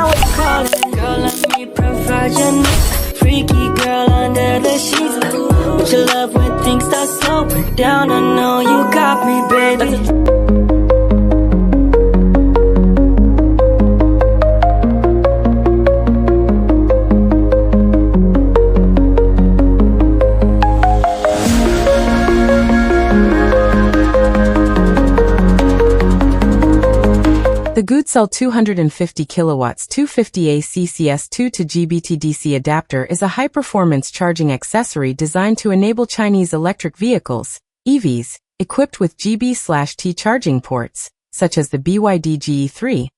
know it's calling. Girl, let me provide your needs. Freaky girl under the sheets. But you love when things start slowing down. I know you got me, baby. The GOODCELL 250KW 250A CCS2 to GBT DC adapter is a high-performance charging accessory designed to enable Chinese electric vehicles, EVs, equipped with GB/T charging ports, such as the BYD GE3,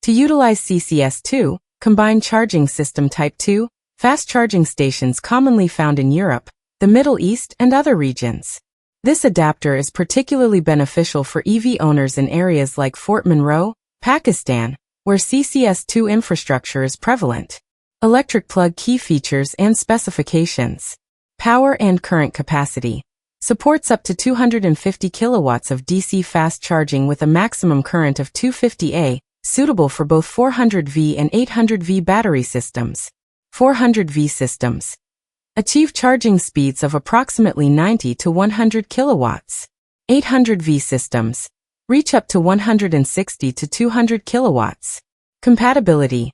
to utilize CCS2, combined charging system Type 2, fast charging stations commonly found in Europe, the Middle East, and other regions. This adapter is particularly beneficial for EV owners in areas like Fort Monroe, Pakistan, where CCS2 infrastructure is prevalent. Electric plug key features and specifications. Power and current capacity. Supports up to 250 kilowatts of DC fast charging with a maximum current of 250A, suitable for both 400V and 800V battery systems. 400V systems. Achieve charging speeds of approximately 90 to 100 kilowatts. 800V systems. Reach up to 160 to 200 kilowatts. Compatibility.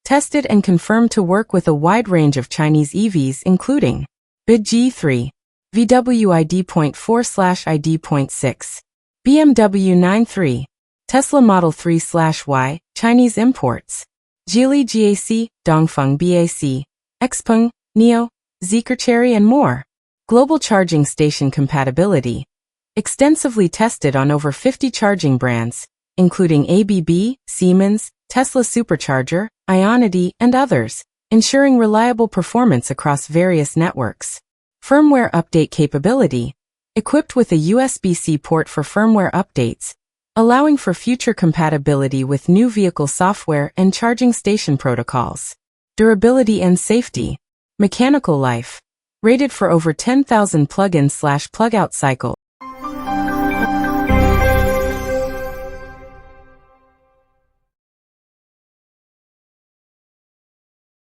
Tested and confirmed to work with a wide range of Chinese EVs including BYD G3, VW ID.4/ID.6, BMW 93, Tesla Model 3/Y, Chinese imports, Geely GAC, Dongfeng BAC, Xpeng, NIO, Zeekr Chery and more. Global charging station compatibility. Extensively tested on over 50 charging brands, including ABB, Siemens, Tesla Supercharger, Ionity, and others, ensuring reliable performance across various networks. Firmware update capability. Equipped with a USB-C port for firmware updates, allowing for future compatibility with new vehicle software and charging station protocols. Durability and safety. Mechanical life. Rated for over 10,000 plug-in/plug-out cycles.